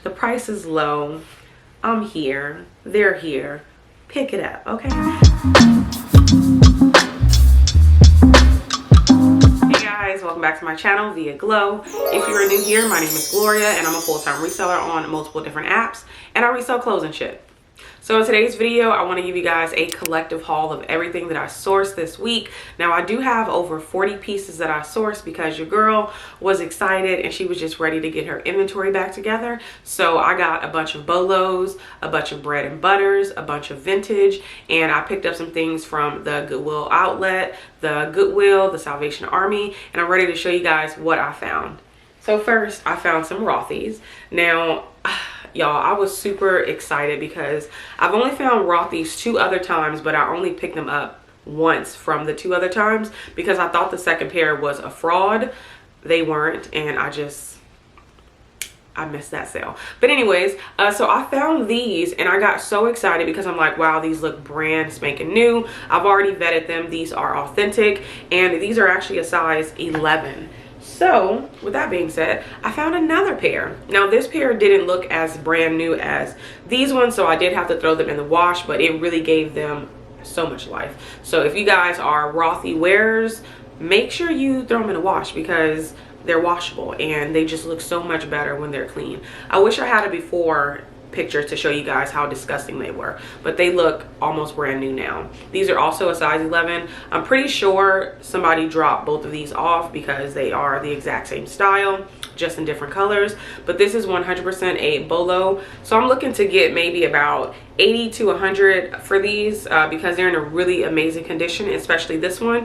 The price is low. I'm here. They're here. Pick it up, okay? Hey guys, welcome back to my channel, Viaglo. If you are new here, my name is Gloria and I'm a full-time reseller on multiple different apps, and I resell clothes and shit. So in today's video, I want to give you guys a collective haul of everything that I sourced this week. Now I do have over 40 pieces that I sourced because your girl was excited and she was just ready to get her inventory back together. So I got a bunch of bolos, a bunch of bread and butters, a bunch of vintage, and I picked up some things from the Goodwill outlet, the Goodwill, the Salvation Army, and I'm ready to show you guys what I found. So first, I found some Rothy's. Now, y'all, I was super excited because I've only found Rothy's 2 other times, but I only picked them up once from the 2 other times because I thought the second pair was a fraud. They weren't, and I missed that sale. But anyways, so I found these and I got so excited because I'm like, wow, these look brand spanking new. I've already vetted them. These are authentic, and these are actually a size 11. So with that being said, I found another pair. Now this pair didn't look as brand new as these ones, so I did have to throw them in the wash, but it really gave them so much life. So if you guys are Rothy wearers, make sure you throw them in the wash because they're washable and they just look so much better when they're clean. I wish I had a before picture to show you guys how disgusting they were, but they look almost brand new now. These are also a size 11. I'm pretty sure somebody dropped both of these off because they are the exact same style, just in different colors, but this is 100% a bolo. So I'm looking to get maybe about 80 to 100 for these because they're in a really amazing condition, especially this one.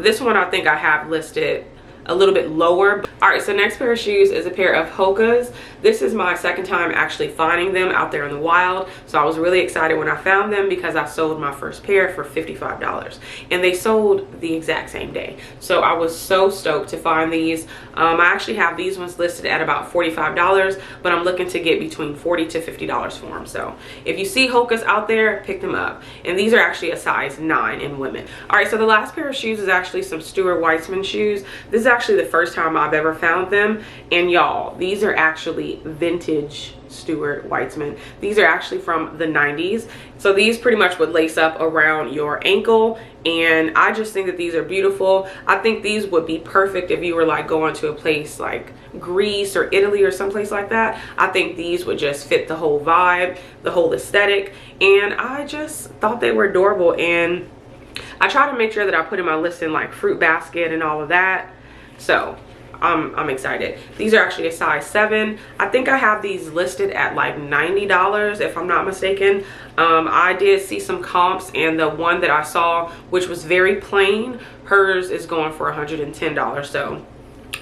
This one I think I have listed a little bit lower. All right, so next pair of shoes is a pair of Hoka's. This is my second time actually finding them out there in the wild, so I was really excited when I found them because I sold my first pair for $55 and they sold the exact same day. So I was so stoked to find these. I actually have these ones listed at about $45, but I'm looking to get between $40 to $50 for them. So if you see Hoka's out there, pick them up. And these are actually a size 9 in women. All right, so the last pair of shoes is actually some Stuart Weitzman shoes. This is actually the first time I've ever found them, and y'all, these are actually vintage Stuart Weitzman. These are actually from the 90s, so these pretty much would lace up around your ankle, and I just think that these are beautiful. I think these would be perfect if you were like going to a place like Greece or Italy or someplace like that. I think these would just fit the whole vibe, the whole aesthetic, and I just thought they were adorable. And I try to make sure that I put in my listing like fruit basket and all of that. So I'm excited. These are actually a size 7. I think I have these listed at like $90 if I'm not mistaken. I did see some comps, and the one that I saw, which was very plain, hers is going for $110. So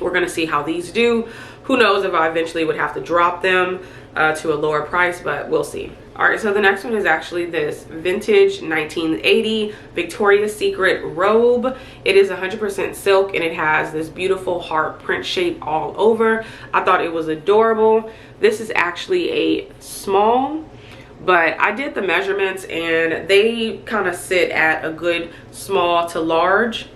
we're gonna see how these do. Who knows if I eventually would have to drop them to a lower price, but we'll see. All right, so the next one is actually this vintage 1980 Victoria's Secret robe. It is 100% silk and it has this beautiful heart print shape all over. I thought it was adorable. This is actually a small, but I did the measurements and they kind of sit at a good small to large,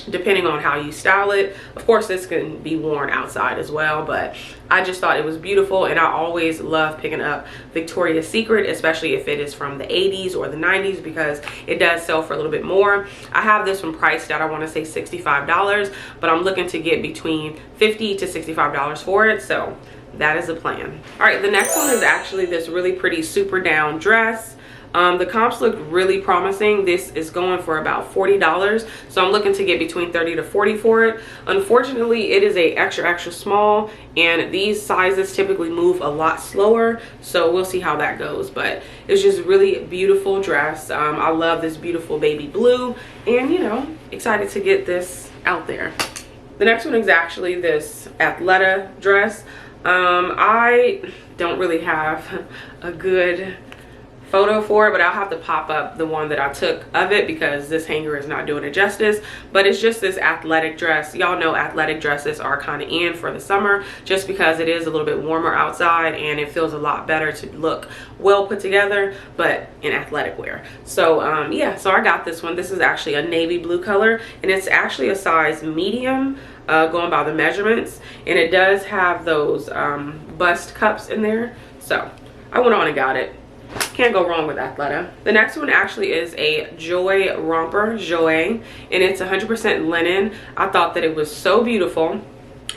depending on how you style it. Of course, this can be worn outside as well, but I just thought it was beautiful, and I always love picking up Victoria's Secret, especially if it is from the 80s or the 90s, because it does sell for a little bit more. I have this one priced at, I want to say $65, but I'm looking to get between $50 to $65 for it, so that is the plan. All right, the next one is actually this really pretty super down dress. The comps look really promising. This is going for about $40, so I'm looking to get between $30 to $40 for it. Unfortunately, it is a extra small, and these sizes typically move a lot slower, so we'll see how that goes. But it's just really beautiful dress. I love this beautiful baby blue, and you know, excited to get this out there. The next one is actually this Athleta dress. I don't really have a good photo for it, but I'll have to pop up the one that I took of it because this hanger is not doing it justice. But it's just this athletic dress. Y'all know athletic dresses are kind of in for the summer just because it is a little bit warmer outside and it feels a lot better to look well put together, but in athletic wear. So yeah, so I got this one. This is actually a navy blue color, and it's actually a size medium, going by the measurements, and it does have those bust cups in there. So I went on and got it. Can't go wrong with Athleta. The next one actually is a Joy romper, Joy, and it's 100% linen. I thought that it was so beautiful.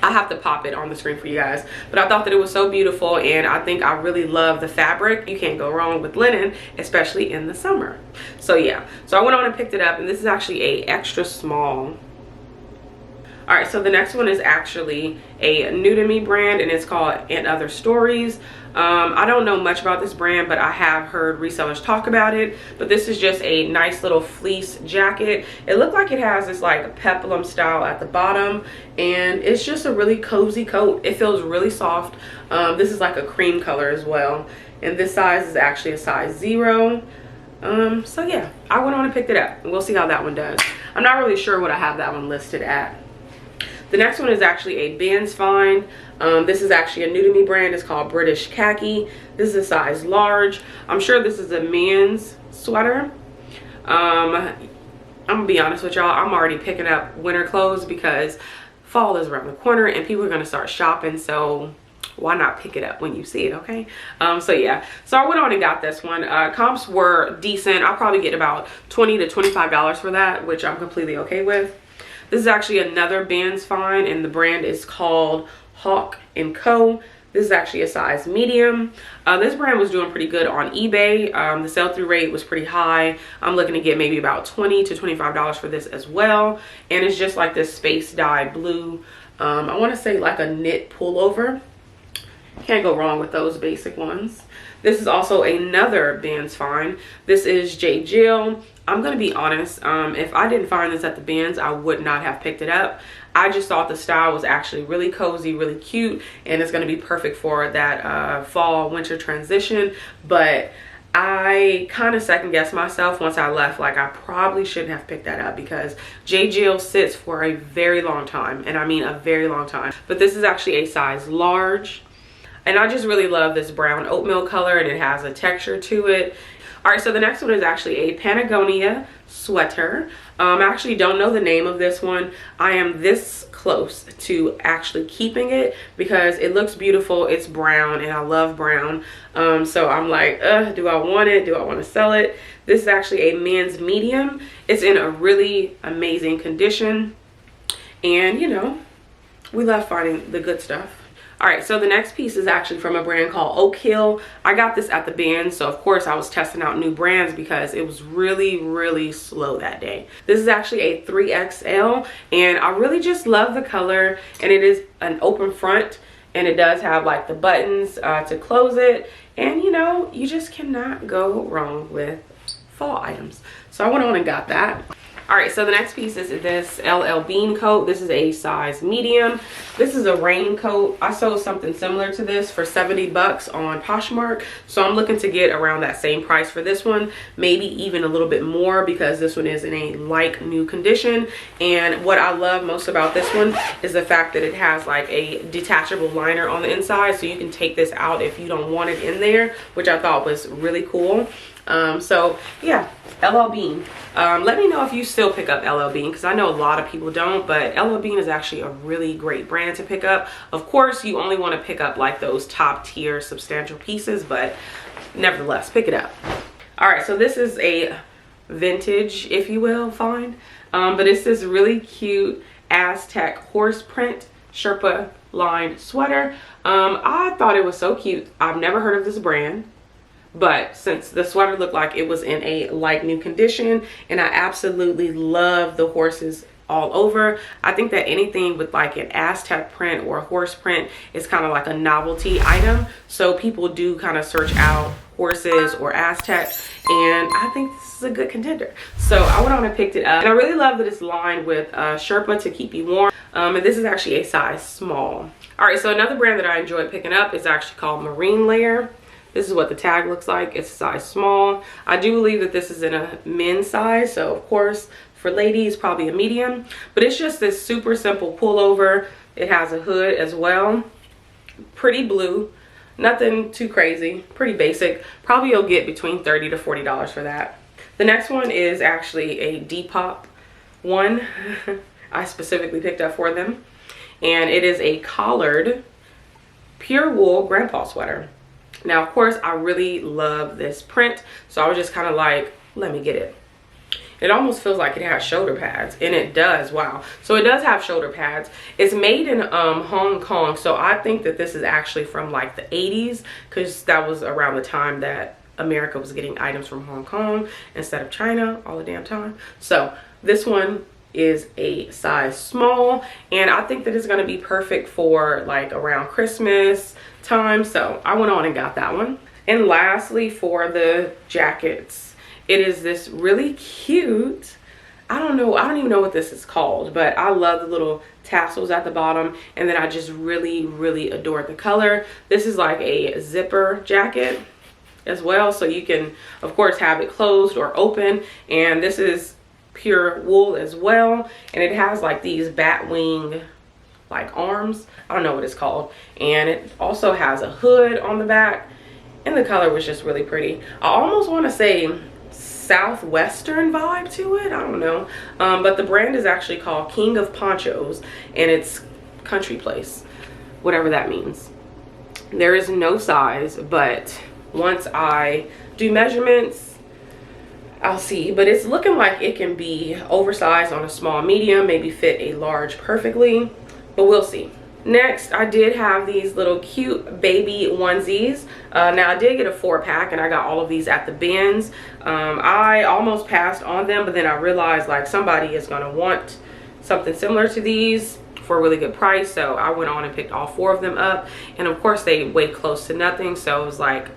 I have to pop it on the screen for you guys, but I thought that it was so beautiful, and I think I really love the fabric. You can't go wrong with linen, especially in the summer. So yeah, so I went on and picked it up, and this is actually a extra small. All right, so the next one is actually a new to me brand, and it's called And Other Stories. I don't know much about this brand, but I have heard resellers talk about it. But this is just a nice little fleece jacket. It looked like it has this like peplum style at the bottom, and it's just a really cozy coat. It feels really soft. This is like a cream color as well, and this size is actually a size 0. So yeah, I went on and picked it up, and we'll see how that one does. I'm not really sure what I have that one listed at. The next one is actually a Ben's find. This is actually a new to me brand. It's called British Khaki. This is a size large. I'm sure this is a men's sweater. I'm gonna be honest with y'all, I'm already picking up winter clothes because fall is around the corner and people are gonna start shopping, so why not pick it up when you see it, okay? So yeah, so I went on and got this one. Comps were decent. I'll probably get about $20 to $25 for that, which I'm completely okay with. This is actually another Ben's find, and the brand is called Hawk & Co. This is actually a size medium. This brand was doing pretty good on eBay. The sell-through rate was pretty high. I'm looking to get maybe about $20 to $25 for this as well. And it's just like this space dye blue. I want to say like a knit pullover. Can't go wrong with those basic ones. This is also another Ben's find. This is J. Jill. I'm gonna be honest, if I didn't find this at the Ben's, I would not have picked it up. I just thought the style was actually really cozy, really cute, and it's gonna be perfect for that fall winter transition. But I kind of second guessed myself once I left. Like, I probably shouldn't have picked that up because J. Jill sits for a very long time, and I mean a very long time. But this is actually a size large, and I just really love this brown oatmeal color, and it has a texture to it. All right, so the next one is actually a Patagonia sweater. I actually don't know the name of this one. I am this close to actually keeping it because it looks beautiful. It's brown, and I love brown. So I'm like, do I want it? Do I want to sell it? This is actually a men's medium. It's in a really amazing condition. And, you know, we love finding the good stuff. All right, so the next piece is actually from a brand called Oak Hill. I got this at the Ben's, so of course I was testing out new brands because it was really, really slow that day. This is actually a 3XL, and I really just love the color, and it is an open front, and it does have like the buttons to close it, and you know, you just cannot go wrong with fall items. So I went on and got that. All right, so the next piece is this LL Bean coat. This is a size medium. This is a raincoat. I sold something similar to this for 70 bucks on Poshmark. So I'm looking to get around that same price for this one, maybe even a little bit more because this one is in a like new condition. And what I love most about this one is the fact that it has like a detachable liner on the inside. So you can take this out if you don't want it in there, which I thought was really cool. So yeah, LL Bean. Let me know if you still pick up LL Bean because I know a lot of people don't, but LL Bean is actually a really great brand to pick up. Of course, you only want to pick up like those top tier substantial pieces, but nevertheless, pick it up. All right, so this is a vintage, if you will, find. But it's this really cute Aztec horse print Sherpa lined sweater. I thought it was so cute. I've never heard of this brand. But since the sweater looked like it was in a like new condition, and I absolutely love the horses all over, I think that anything with like an Aztec print or a horse print is kind of like a novelty item. So people do kind of search out horses or Aztec, and I think this is a good contender. So I went on and picked it up, and I really love that it's lined with Sherpa to keep you warm. And this is actually a size small. All right, so another brand that I enjoyed picking up is actually called Marine Layer. This is what the tag looks like. It's a size small. I do believe that this is in a men's size, so of course for ladies probably a medium. But it's just this super simple pullover. It has a hood as well. Pretty blue, nothing too crazy, pretty basic. Probably you'll get between $30 to $40 for that. The next one is actually a Depop one. I specifically picked up for them, and it is a collared pure wool grandpa sweater. Now, of course, I really love this print, so I was just kind of like, let me get it. It almost feels like it has shoulder pads, and it does. Wow. So it does have shoulder pads. It's made in Hong Kong, so I think that this is actually from like the 80s, because that was around the time that America was getting items from Hong Kong instead of China all the damn time. So this one is a size small, and I think that it's going to be perfect for like around Christmas time, so I went on and got that one. And lastly, for the jackets, it is this really cute, I don't even know what this is called, but I love the little tassels at the bottom, and then I just really adore the color. This is like a zipper jacket as well, so you can of course have it closed or open, and this is pure wool as well, and it has like these bat wing like arms, I don't know what it's called, and it also has a hood on the back, and the color was just really pretty. I almost want to say southwestern vibe to it, I don't know, but the brand is actually called King of Ponchos, and it's country place, whatever that means. There is no size, but once I do measurements, I'll see, but it's looking like it can be oversized on a small medium, maybe fit a large perfectly, but we'll see. Next, I did have these little cute baby onesies. Now I did get a 4-pack, and I got all of these at the bins. I almost passed on them, but then I realized like somebody is gonna want something similar to these for a really good price, so I went on and picked all 4 of them up, and of course they weigh close to nothing, so it was like,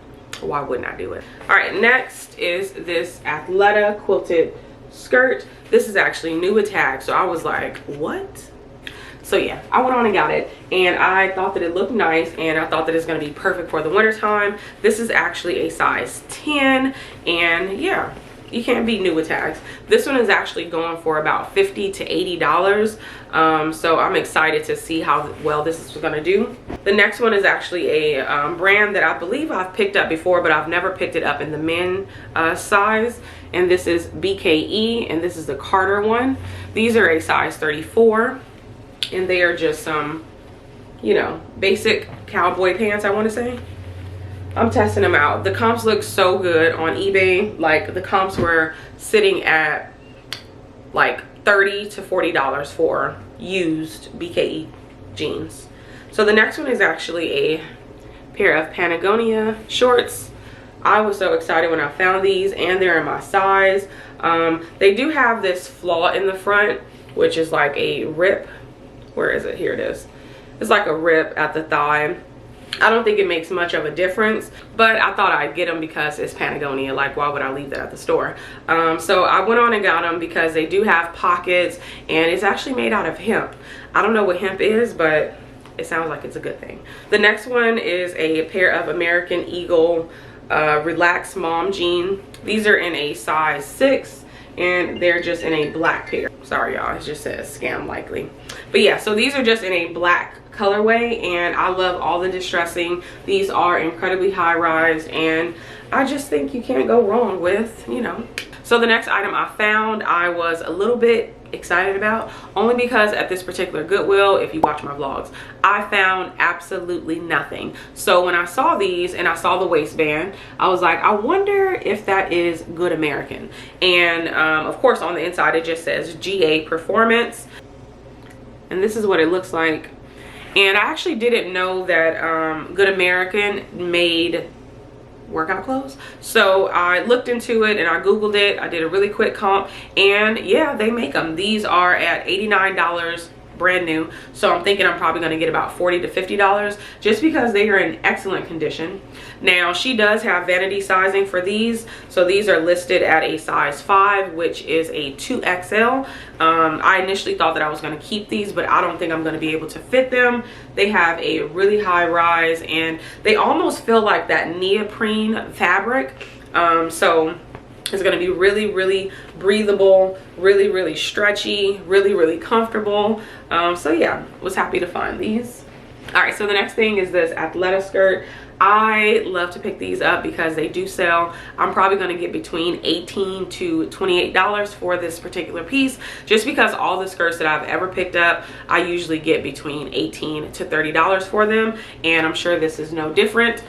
why wouldn't I do it? All right, next is this Athleta quilted skirt. This is actually new with tag, so I was like, what? So yeah, I went on and got it, and I thought that it looked nice, and I thought that it's going to be perfect for the winter time. This is actually a size 10, and yeah, you can't beat new with tags. This one is actually going for about $50 to $80, so I'm excited to see how well this is going to do. The next one is actually a brand that I believe I've picked up before, but I've never picked it up in the men size, and this is BKE, and this is the Carter one. These are a size 34, and they are just some, you know, basic cowboy pants, I want to say. I'm testing them out. The comps look so good on eBay. Like, the comps were sitting at like $30 to $40 for used BKE jeans. So the next one is actually a pair of Patagonia shorts. I was so excited when I found these, and they're in my size. They do have this flaw in the front, which is like a rip. Where is it? Here it is. It's like a rip at the thigh. I don't think it makes much of a difference, but I thought I'd get them because it's Patagonia. Like, why would I leave that at the store? So I went on and got them because they do have pockets, and it's actually made out of hemp. I don't know what hemp is, but it sounds like it's a good thing. The next one is a pair of American Eagle Relaxed Mom jean. These are in a size 6, and they're just in a black pair. Sorry y'all, it just says scam likely. But yeah, so these are just in a black colorway, and I love all the distressing. These are incredibly high rise, and I just think you can't go wrong with, you know. So the next item I found, I was a little bit excited about, only because at this particular Goodwill, if you watch my vlogs, I found absolutely nothing. So when I saw these and I saw the waistband, I was like, I wonder if that is Good American. And of course on the inside it just says GA Performance, and this is what it looks like. And I actually didn't know that Good American made workout clothes, so I looked into it and I googled it. I did a really quick comp, and yeah, they make them. These are at $89 brand new, so I'm thinking I'm probably going to get about $40 to $50 just because they are in excellent condition. Now she does have vanity sizing for these, so these are listed at a size 5, which is a 2XL. I initially thought that I was going to keep these, but I don't think I'm going to be able to fit them. They have a really high rise, and they almost feel like that neoprene fabric, so it's going to be really breathable, really stretchy, really comfortable. So yeah, was happy to find these. All right, so the next thing is this Athleta skirt. I love to pick these up because they do sell. I'm probably going to get between $18 to $28 for this particular piece, just because all the skirts that I've ever picked up, I usually get between $18 to $30 for them, and I'm sure this is no different.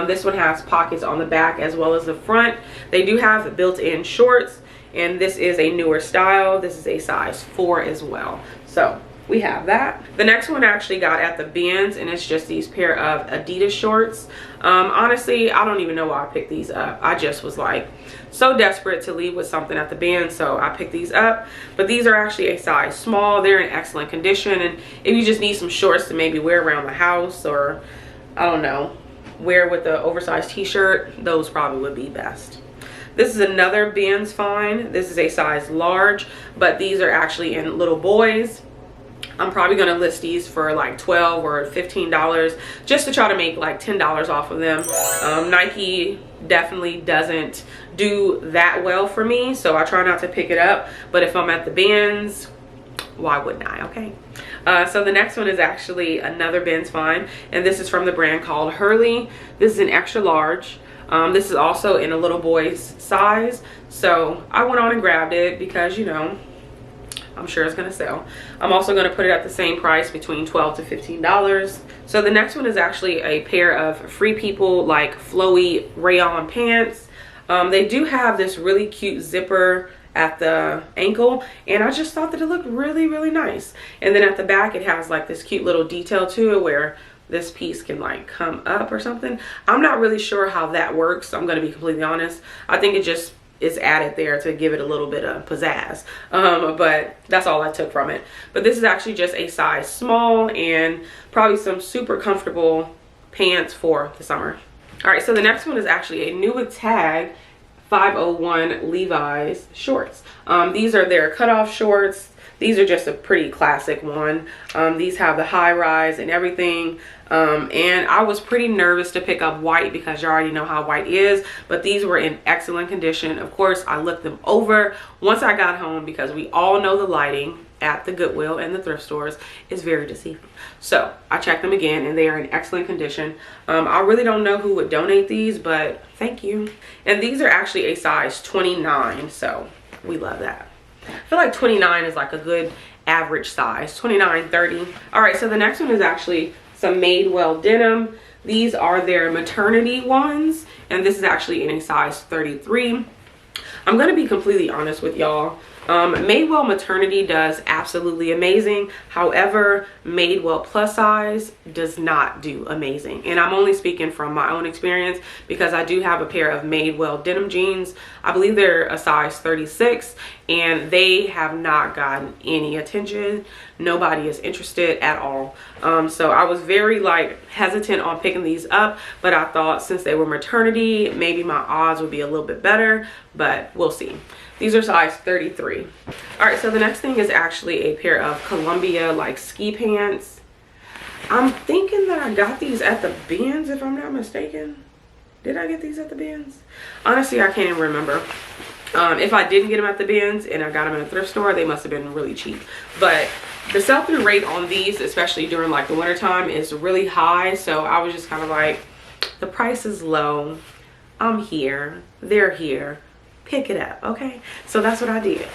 This one has pockets on the back as well as the front. They do have built-in shorts, and this is a newer style. This is a size 4 as well. So we have that. The next one I actually got at the bins, and it's just these pair of Adidas shorts. Honestly, I don't even know why I picked these up. I just was like so desperate to leave with something at the bins, so I picked these up. But these are actually a size small. They're in excellent condition, and if you just need some shorts to maybe wear around the house, or I don't know, wear with the oversized t-shirt, those probably would be best. This is another bins find. This is a size large, but these are actually in little boys. I'm probably going to list these for like $12 or $15 just to try to make like $10 off of them. Nike definitely doesn't do that well for me, so I try not to pick it up. But if I'm at the bins, why wouldn't I? Okay. So the next one is actually another bins find, and this is from the brand called Hurley. This is an extra large. This is also in a little boy's size, so I went on and grabbed it because, you know, I'm sure it's gonna sell. I'm also gonna put it at the same price, between $12 to $15. So the next one is actually a pair of Free People like flowy rayon pants. They do have this really cute zipper at the ankle, and I just thought that it looked really, really nice. And then at the back it has like this cute little detail to it where this piece can like come up or something. I'm not really sure how that works, I'm gonna be completely honest. I think it just is added there to give it a little bit of pizzazz, but that's all I took from it. But this is actually just a size small, and probably some super comfortable pants for the summer. All right, so the next one is actually a new with tag 501 Levi's shorts. These are their cutoff shorts. These are just a pretty classic one. These have the high rise and everything. And I was pretty nervous to pick up white because you already know how white is, but these were in excellent condition. Of course, I looked them over once I got home because we all know the lighting at the Goodwill and the thrift stores is very deceiving. So I checked them again, and they are in excellent condition. I really don't know who would donate these, but thank you. And these are actually a size 29, so we love that. I feel like 29 is like a good average size, 29, 30. All right, so the next one is actually some Madewell denim. These are their maternity ones, and this is actually in a size 33. I'm gonna be completely honest with y'all. Madewell maternity does absolutely amazing. However, Madewell plus size does not do amazing. And I'm only speaking from my own experience because I do have a pair of Madewell denim jeans. I believe they're a size 36, and they have not gotten any attention. Nobody is interested at all. So I was very like hesitant on picking these up, but I thought since they were maternity, maybe my odds would be a little bit better, but we'll see. These are size 33. All right, so the next thing is actually a pair of Columbia like ski pants. I'm thinking that I got these at the bins, if I'm not mistaken. Did I get these at the bins? Honestly, I can't even remember. If I didn't get them at the bins and I got them in a thrift store, they must have been really cheap. But the sell-through rate on these, especially during like the winter time, is really high. So I was just kind of like, the price is low. I'm here. They're here. Pick it up. Okay, so that's what I did.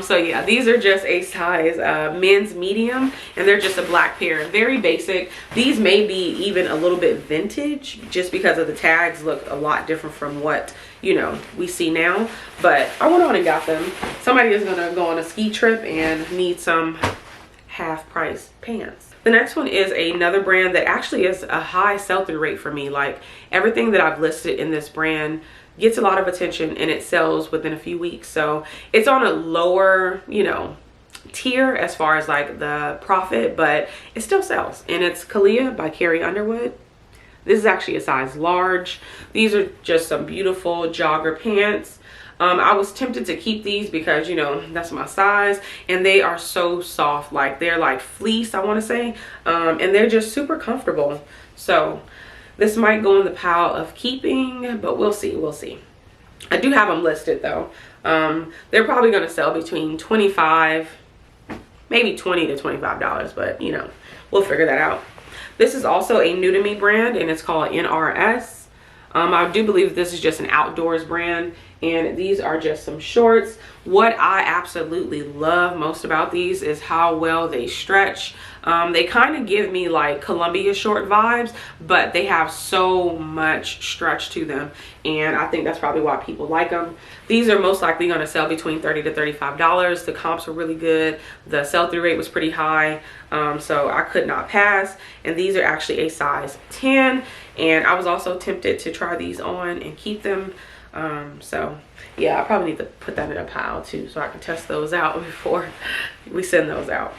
So yeah, these are just a size men's medium, and they're just a black pair, very basic. These may be even a little bit vintage just because of the tags look a lot different from what, you know, we see now. But I went on and got them. Somebody is gonna go on a ski trip and need some half price pants. The next one is another brand that actually is a high sell-through rate for me. Like everything that I've listed in this brand gets a lot of attention, and it sells within a few weeks. So it's on a lower, you know, tier as far as like the profit, but it still sells. And it's Kalia by Camille Underwood. This is actually a size large. These are just some beautiful jogger pants. I was tempted to keep these because, you know, that's my size, and they are so soft. Like they're like fleece, I want to say, and they're just super comfortable. So this might go in the pile of keeping, but we'll see, we'll see. I do have them listed though. They're probably gonna sell between $25, maybe $20 to $25, but you know, we'll figure that out. This is also a new to me brand, and it's called NRS. I do believe this is just an outdoors brand, and these are just some shorts. What I absolutely love most about these is how well they stretch. They kind of give me like Columbia short vibes, but they have so much stretch to them, and I think that's probably why people like them. These are most likely going to sell between $30 to $35. The comps were really good. The sell-through rate was pretty high, so I could not pass. And these are actually a size 10, and I was also tempted to try these on and keep them. So yeah, I probably need to put that in a pile too, so I can test those out before we send those out.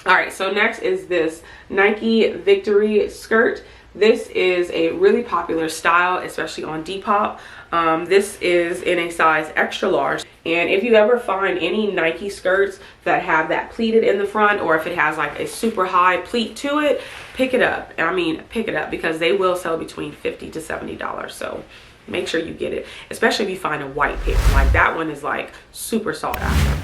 All right, so next is this Nike Victory skirt. This is a really popular style, especially on Depop. This is in a size extra large. And if you ever find any Nike skirts that have that pleated in the front, or if it has like a super high pleat to it, pick it up. I mean, pick it up, because they will sell between $50 to $70. So make sure you get it, especially if you find a white pair. Like that one is like super sought after,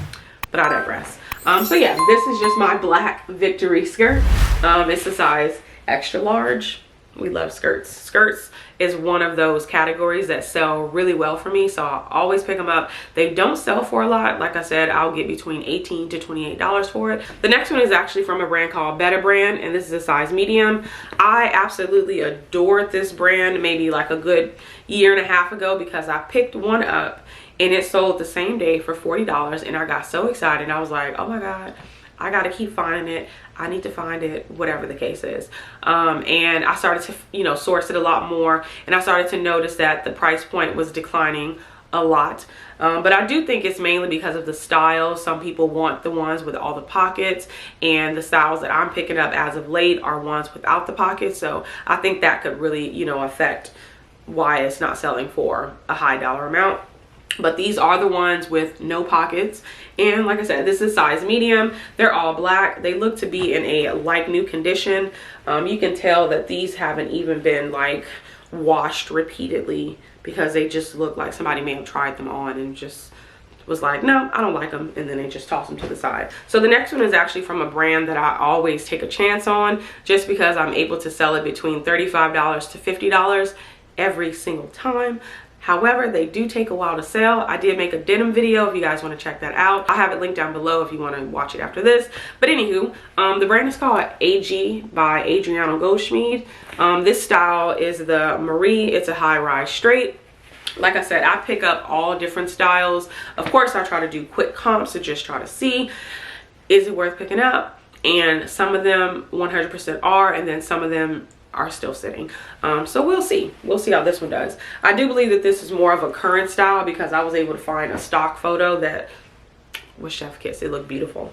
but I digress. So yeah, this is just my black Victory skirt. It's a size extra large. We love skirts. Skirts is one of those categories that sell really well for me, so I always pick them up. They don't sell for a lot. Like I said, I'll get between $18 to $28 for it. The next one is actually from a brand called Better Brand, and this is a size medium. I absolutely adored this brand maybe like a good year and a half ago, because I picked one up and it sold the same day for $40, and I got so excited. I was like, oh my God, I gotta keep finding it. I need to find it, whatever the case is. And I started to, you know, source it a lot more, and I started to notice that the price point was declining a lot. But I do think it's mainly because of the style. Some people want the ones with all the pockets, and the styles that I'm picking up as of late are ones without the pockets. So I think that could really, you know, affect why it's not selling for a high dollar amount. But these are the ones with no pockets, and like I said, this is size medium. They're all black. They look to be in a like new condition. You can tell that these haven't even been like washed repeatedly, because they just look like somebody may have tried them on and just was like, no, I don't like them, and then they just toss them to the side. So the next one is actually from a brand that I always take a chance on, just because I'm able to sell it between $35 to $50 every single time. However, they do take a while to sell. I did make a denim video if you guys want to check that out. I have it linked down below if you want to watch it after this. But anywho, the brand is called AG by Adriano Goldschmied. This style is the Marie. It's a high-rise straight. Like I said, I pick up all different styles. Of course, I try to do quick comps to just try to see, is it worth picking up? And some of them 100% are, and then some of them are still sitting. So we'll see how this one does. I do believe that this is more of a current style, because I was able to find a stock photo that was chef kiss. It looked beautiful.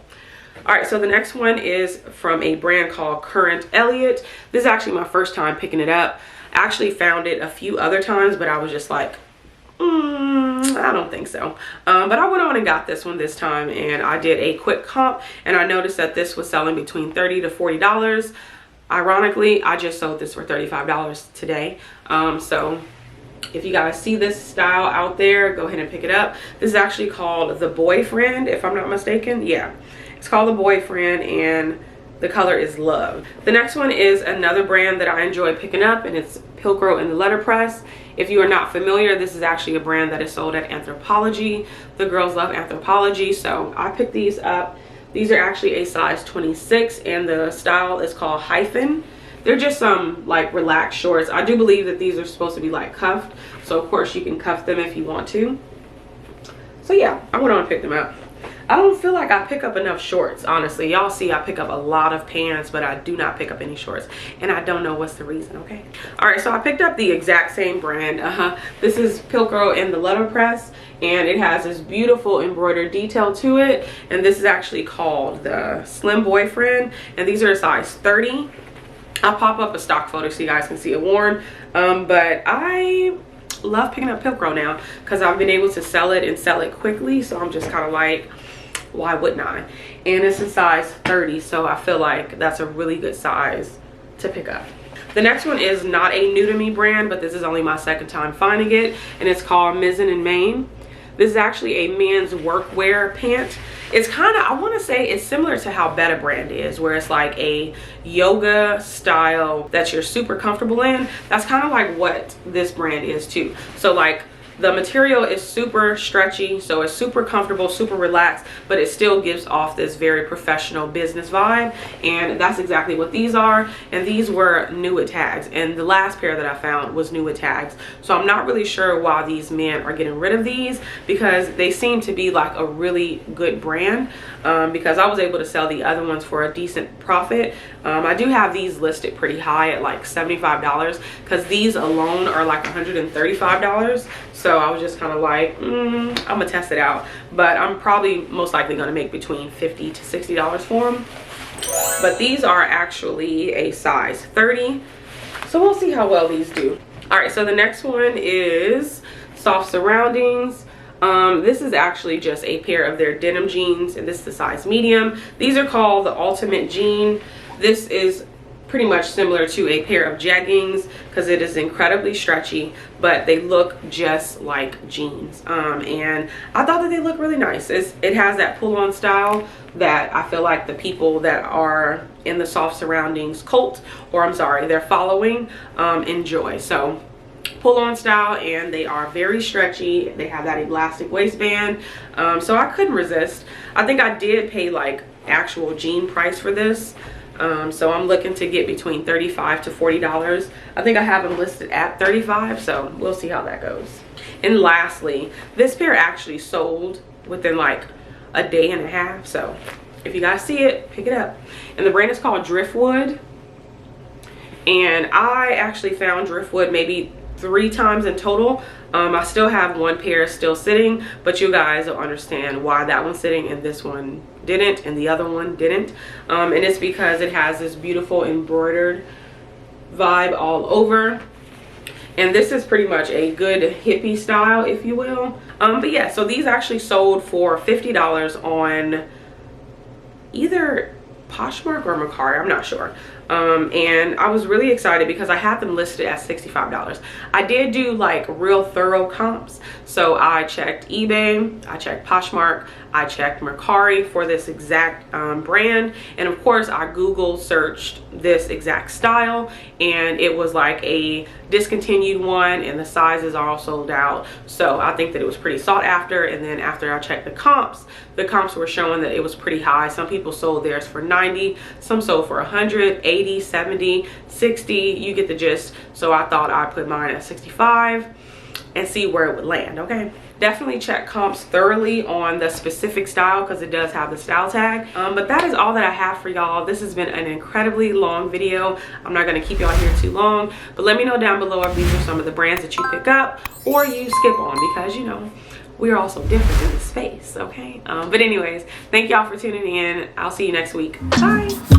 All right, so the next one is from a brand called Current Elliot. This is actually my first time picking it up. I actually found it a few other times, but I was just like, I don't think so. But I went on and got this one this time, and I did a quick comp, and I noticed that this was selling between $30 to $40. Ironically, I just sold this for $35 today. So if you guys see this style out there, go ahead and pick it up. This is actually called the Boyfriend, if I'm not mistaken. Yeah, it's called the Boyfriend, and the color is Love. The next one is another brand that I enjoy picking up, and it's Pilcro in the letterpress. If you are not familiar, this is actually a brand that is sold at Anthropologie. The girls love Anthropologie, so I picked these up. These are actually a size 26, and the style is called Hyphen. They're just some like relaxed shorts. I do believe that these are supposed to be like cuffed, so of course you can cuff them if you want to. So yeah, I went on and picked them up. I don't feel like I pick up enough shorts, honestly. Y'all see I pick up a lot of pants, but I do not pick up any shorts, and I don't know what's the reason, okay? All right, so I picked up the exact same brand. This is Pilcro in the letterpress, and it has this beautiful embroidered detail to it, and this is actually called the Slim Boyfriend, and these are a size 30. I'll pop up a stock photo so you guys can see it worn, but I love picking up Pilcro now, because I've been able to sell it and sell it quickly, so I'm just kind of like, why wouldn't I? And it's a size 30, so I feel like that's a really good size to pick up. The next one is not a new to me brand, but this is only my second time finding it, and it's called Mizzen in Maine. This is actually a men's workwear pant. It's kind of, I want to say it's similar to how Beta brand is, where it's like a yoga style that you're super comfortable in. That's kind of like what this brand is too. So like the material is super stretchy, so it's super comfortable, super relaxed, but it still gives off this very professional business vibe, and that's exactly what these are. And these were new with tags, and the last pair that I found was new with tags. So I'm not really sure why these men are getting rid of these, because they seem to be like a really good brand, because I was able to sell the other ones for a decent profit. I do have these listed pretty high at like $75, because these alone are like $135. So I was just kind of like, I'm gonna test it out, but I'm probably most likely gonna make between $50 to $60 for them. But these are actually a size 30, so we'll see how well these do. All right, so the next one is Soft Surroundings. This is actually just a pair of their denim jeans, and this is the size medium. These are called the Ultimate Jean. This is pretty much similar to a pair of jeggings because it is incredibly stretchy, but they look just like jeans. And I thought that they look really nice. It has that pull-on style that I feel like the people that are in the Soft Surroundings cult, or I'm sorry, they're following, enjoy. So pull-on style, and they are very stretchy. They have that elastic waistband, so I couldn't resist. I think I did pay like actual jean price for this. So I'm looking to get between $35 to $40. I think I have them listed at $35, so we'll see how that goes. And lastly, this pair actually sold within like a day and a half, so if you guys see it, pick it up. And the brand is called Driftwood, and I actually found Driftwood maybe 3 times in total. I still have one pair still sitting, but you guys will understand why that one's sitting and this one didn't and the other one didn't. And it's because it has this beautiful embroidered vibe all over, and this is pretty much a good hippie style, if you will. But yeah, so these actually sold for $50 on either Poshmark or Mercari, I'm not sure. And I was really excited because I had them listed at $65. I did do like real thorough comps, so I checked eBay, I checked Poshmark, I checked Mercari for this exact brand, and of course I Google searched this exact style, and it was like a discontinued one, and the sizes are all sold out. So I think that it was pretty sought after. And then after I checked the comps were showing that it was pretty high. Some people sold theirs for 90, some sold for 100, 80, 70, 60, you get the gist. So I thought I'd put mine at 65 and see where it would land. Okay, definitely check comps thoroughly on the specific style because it does have the style tag. But that is all that I have for y'all. This has been an incredibly long video. I'm not going to keep y'all here too long, but let me know down below if these are some of the brands that you pick up or you skip on, because you know we're all so different in this space. Okay, but anyways, thank y'all for tuning in. I'll see you next week. Bye.